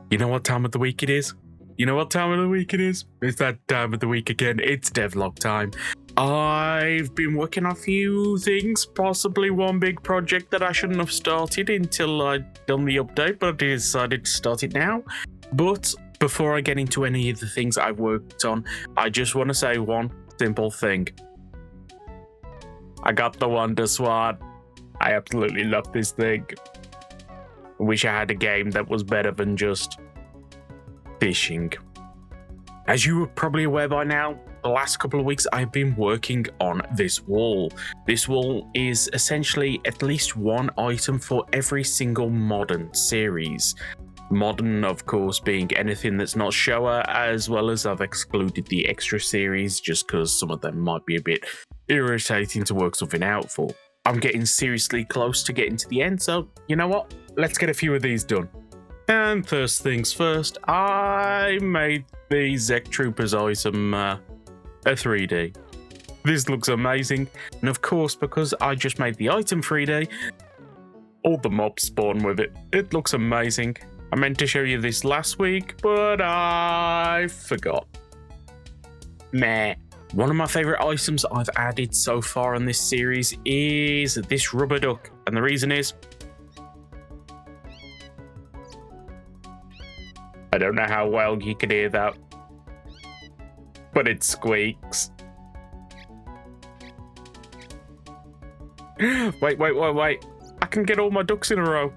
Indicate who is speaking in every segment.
Speaker 1: You know what time of the week it is? You know what time of the week it is? It's that time of the week again. It's devlog time. I've been working on a few things, possibly one big project that I shouldn't have started until I'd done the update, but I decided to start it now. But before I get into any of the things I've worked on, I just want to say one simple thing. I got the Wonder Swan. I absolutely love this thing. I wish I had a game that was better than just fishing. As you are probably aware by now, the last couple of weeks I've been working on this wall. This wall is essentially at least one item for every single modern series. Modern, of course, being anything that's not Showa, as well as I've excluded the extra series just because some of them might be a bit irritating to work something out for. I'm getting seriously close to getting to the end, so you know what? Let's get a few of these done. And first things first, I made the Zek Troopers item a 3D. This looks amazing, and of course, because I just made the item 3D, all the mobs spawn with it. It looks amazing. I meant to show you this last week, but I forgot. Meh. One of my favourite items I've added so far in this series is this rubber duck, and the reason is I don't know how well you can hear that, but it squeaks. Wait. I can get all my ducks in a row.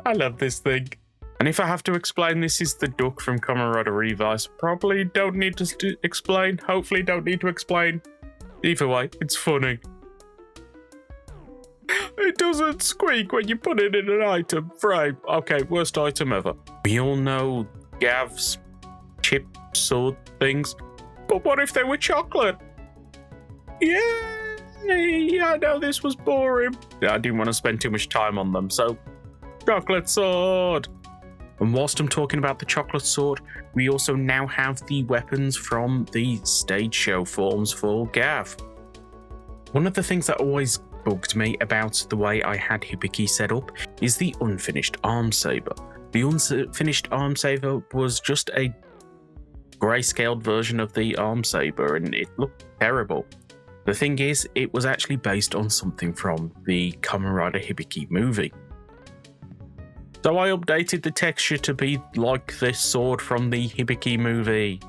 Speaker 1: I love this thing. And if I have to explain, this is the duck from Kamen Rider Revice. Probably don't need to explain. Hopefully don't need to explain. Either way, it's funny. It doesn't squeak when you put it in an item frame. Okay, worst item ever. We all know Gavv's chip sword things. But what if they were chocolate? Yeah, I know this was boring. I didn't want to spend too much time on them, so chocolate sword. And whilst I'm talking about the chocolate sword, we also now have the weapons from the stage show forms for Gavv. One of the things that always bugged me about the way I had Hibiki set up is the unfinished arm saber. The unfinished arm saber was just a grayscaled version of the arm saber, and it looked terrible. The thing is, it was actually based on something from the Kamen Rider Hibiki movie. So I updated the texture to be like this sword from the Hibiki movie.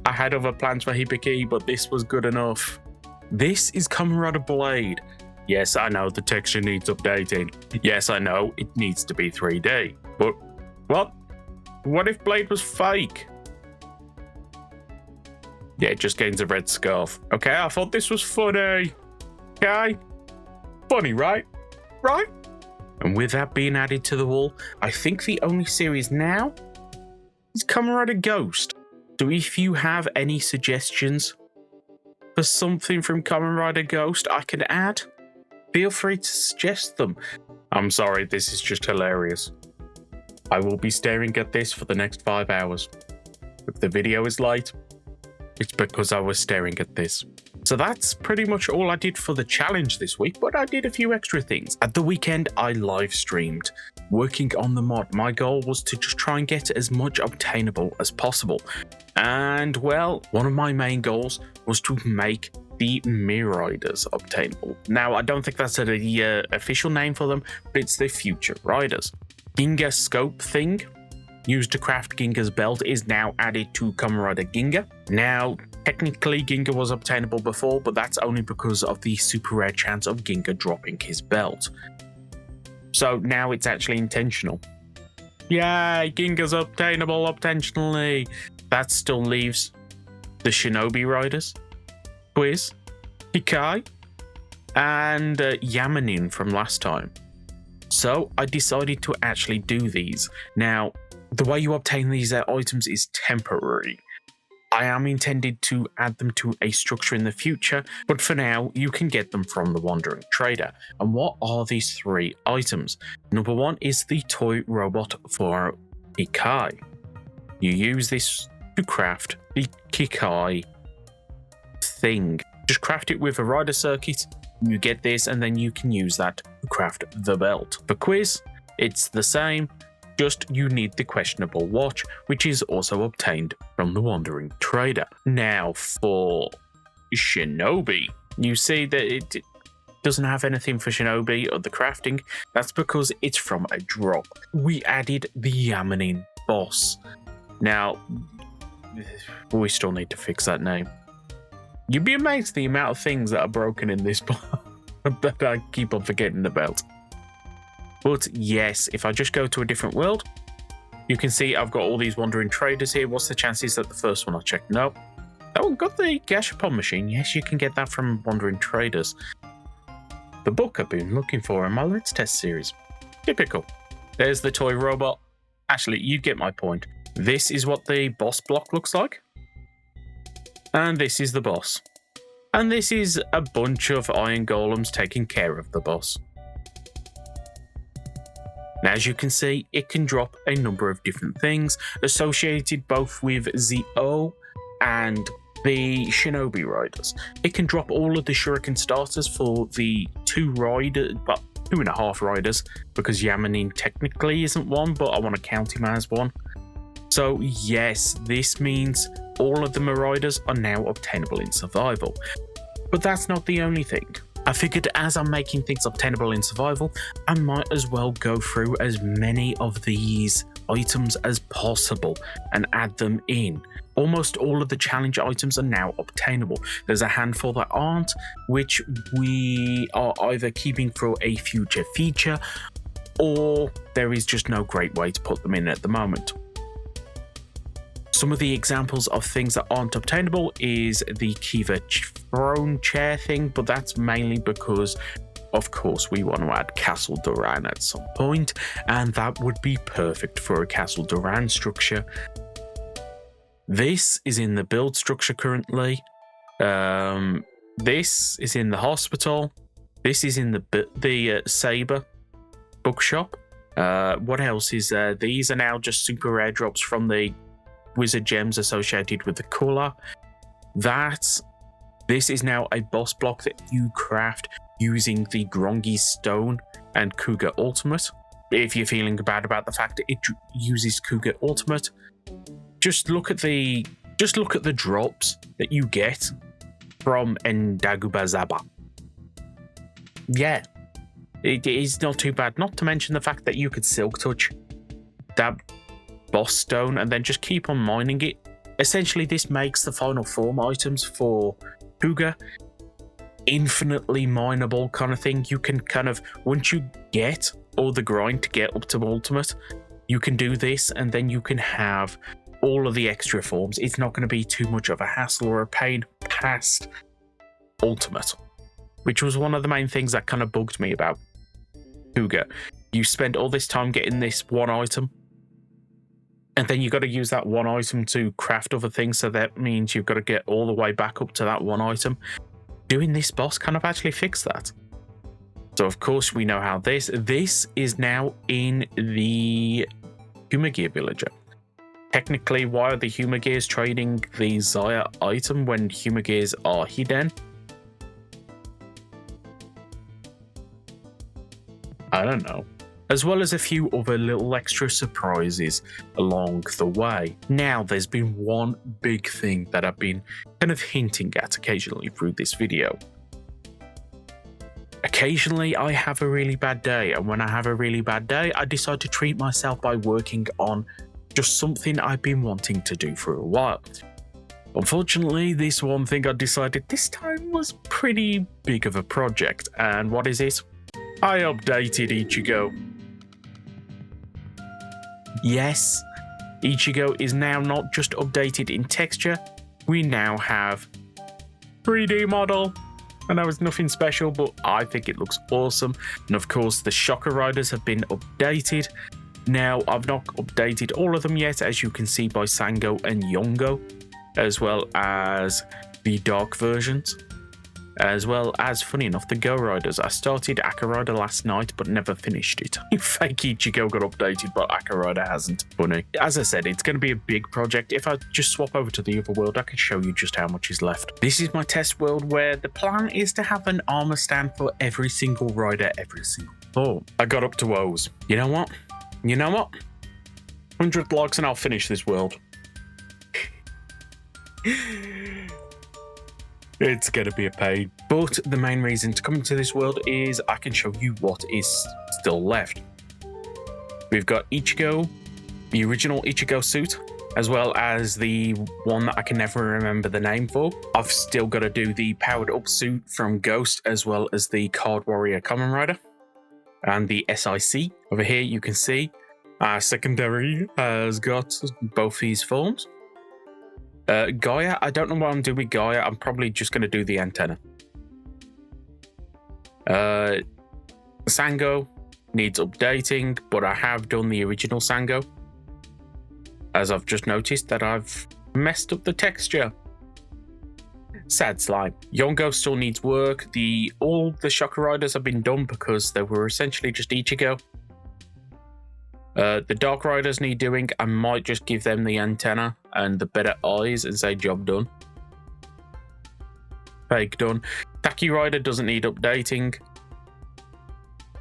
Speaker 1: I had other plans for Hibiki, but this was good enough. This is Kamen Rider Blade. Yes, I know the texture needs updating. Yes, I know it needs to be 3D. But what? What if Blade was fake? Yeah, it just gains a red scarf. Okay, I thought this was funny. Okay? Funny, right? Right? And with that being added to the wall, I think the only series now is Kamen Rider Ghost. So if you have any suggestions for something from Kamen Rider Ghost I could add, feel free to suggest them. I'm sorry, this is just hilarious. I will be staring at this for the next 5 hours. If the video is late, it's because I was staring at this. So that's pretty much all I did for the challenge this week, but I did a few extra things. At the weekend, I live streamed, working on the mod. My goal was to just try and get as much obtainable as possible. And well, one of my main goals was to make the Mirror Riders obtainable. Now, I don't think that's the official name for them, but it's the future riders. Ginga scope thing used to craft Ginga's belt is now added to Kamen Rider Ginga. Now, technically Ginga was obtainable before, but that's only because of the super rare chance of Ginga dropping his belt. So now it's actually intentional. Yay, Ginga's obtainable intentionally. That still leaves the Shinobi Riders, Quiz, Hikai, and Yamanin from last time. So I decided to actually do these. Now, the way you obtain these items is temporary. I am intended to add them to a structure in the future, but for now, you can get them from the Wandering Trader. And what are these 3 items? Number 1 is the toy robot for Hikai. You use this to craft the Hikai thing. Just craft it with a rider circuit You get this, and then you can use that to craft the belt. For quiz, it's the same, just you need the questionable watch, which is also obtained from the Wandering Trader. Now, for Shinobi, you see that it doesn't have anything for Shinobi or the crafting. That's because it's from a drop. We added the Yamanin boss. Now, we still need to fix that name. You'd be amazed the amount of things that are broken in this part that I keep on forgetting about. But yes, if I just go to a different world, you can see I've got all these Wandering Traders here. What's the chances that the first one I checked? No. Oh, got the Gashapon machine. Yes, you can get that from Wandering Traders. The book I've been looking for in my Let's Test series. Typical. There's the toy robot. Actually, you get my point. This is what the boss block looks like. And this is the boss. And this is a bunch of iron golems taking care of the boss. Now, as you can see, it can drop a number of different things associated both with ZO and the Shinobi Riders. It can drop all of the Shuriken starters for the 2.5 riders, because Yamanin technically isn't one, but I want to count him as one. So yes, this means all of the Marauders are now obtainable in survival. But that's not the only thing. I figured as I'm making things obtainable in survival, I might as well go through as many of these items as possible and add them in. Almost all of the challenge items are now obtainable. There's a handful that aren't, which we are either keeping for a future feature, or there is just no great way to put them in at the moment. Some of the examples of things that aren't obtainable is the Kiva throne chair thing, but that's mainly because, of course, we want to add Castle Duran at some point, and that would be perfect for a Castle Duran structure. This is in the build structure currently. This is in the hospital. This is in the Saber bookshop. What else is there? These are now just super airdrops from the wizard gems associated with the colour. This is now a boss block that you craft using the Grongi Stone and Cougar Ultimate. If you're feeling bad about the fact that it uses Cougar Ultimate, just look at the drops that you get from Endagubazaba. Yeah, it is not too bad. Not to mention the fact that you could Silk Touch that boss stone and then just keep on mining it. Essentially, this makes the final form items for Cougar infinitely mineable kind of thing. You can kind of, once you get all the grind to get up to ultimate, you can do this and then you can have all of the extra forms. It's not going to be too much of a hassle or a pain past ultimate, which was one of the main things that kind of bugged me about Cougar. You spent all this time getting this one item, and then you've got to use that one item to craft other things, so that means you've got to get all the way back up to that one item. Doing this boss kind of actually fixed that. So of course we know how this is now in the Humagear villager. Technically, why are the Humagears trading the Zaya item when Humagears are hidden? I don't know. As well as a few other little extra surprises along the way. Now, there's been one big thing that I've been kind of hinting at occasionally through this video. Occasionally, I have a really bad day, and when I have a really bad day, I decide to treat myself by working on just something I've been wanting to do for a while. Unfortunately, this one thing I decided this time was pretty big of a project, and what is it? I updated Ichigo. Yes, Ichigo is now not just updated in texture, we now have 3D model. I know it's nothing special, but I think it looks awesome. And of course, the Shocker Riders have been updated. Now, I've not updated all of them yet, as you can see by Sango and Yongo, as well as the dark versions. As well as, funny enough, the Go Riders. I started Aka Rider last night, but never finished it. Fake Ichigo got updated, but Aka Rider hasn't. Funny. As I said, it's going to be a big project. If I just swap over to the other world, I can show you just how much is left. This is my test world where the plan is to have an armor stand for every single rider, every single form. I got up to O's. You know what? 100 likes and I'll finish this world. It's going to be a pain. But the main reason to come into this world is I can show you what is still left. We've got Ichigo, the original Ichigo suit, as well as the one that I can never remember the name for. I've still got to do the powered up suit from Ghost, as well as the Card Warrior Kamen Rider and the SIC. Over here you can see Secondary has got both these forms. Gaia, I don't know what I'm doing with Gaia. I'm probably just going to do the antenna. Sango needs updating, but I have done the original Sango. As I've just noticed that I've messed up the texture. Sad slime. Yongo still needs work. All the Shocker Riders have been done because they were essentially just Ichigo. The Dark Riders need doing. I might just give them the antenna and the better eyes and say job done. Fake done. Taki Rider doesn't need updating.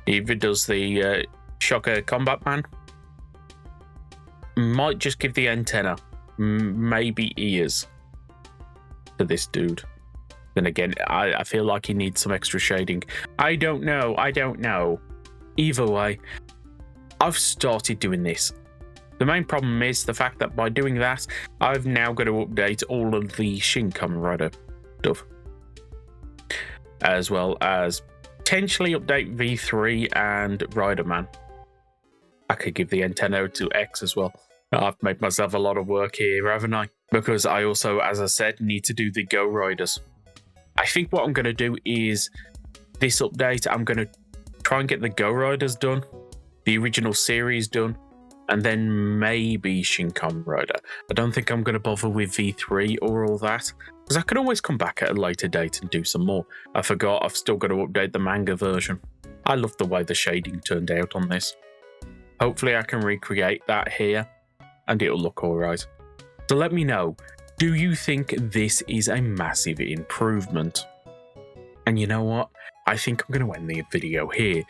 Speaker 1: Neither does the Shocker Combat Man. Might just give the antenna. Maybe ears to this dude. Then again, I feel like he needs some extra shading. I don't know. Either way, I've started doing this. The main problem is the fact that by doing that, I've now got to update all of the Shin Kamen Rider stuff. As well as potentially update V3 and Rider Man. I could give the antenna to X as well. I've made myself a lot of work here, haven't I? Because I also, as I said, need to do the Go Riders. I think what I'm going to do is this update, I'm going to try and get the Go Riders done. The original series done, and then maybe Shin Kamen Rider. I don't think I'm going to bother with V3 or all that, because I can always come back at a later date and do some more. I forgot I've still got to update the manga version. I love the way the shading turned out on this. Hopefully I can recreate that here, and it'll look alright. So let me know, do you think this is a massive improvement? And you know what? I think I'm going to end the video here.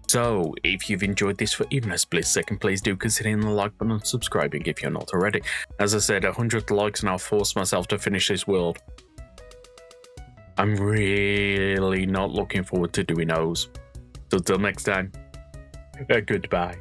Speaker 1: So, if you've enjoyed this for even a split second, please do consider hitting the like button and subscribing if you're not already. As I said, 100 likes and I'll force myself to finish this world. I'm really not looking forward to doing those. So, till next time, goodbye.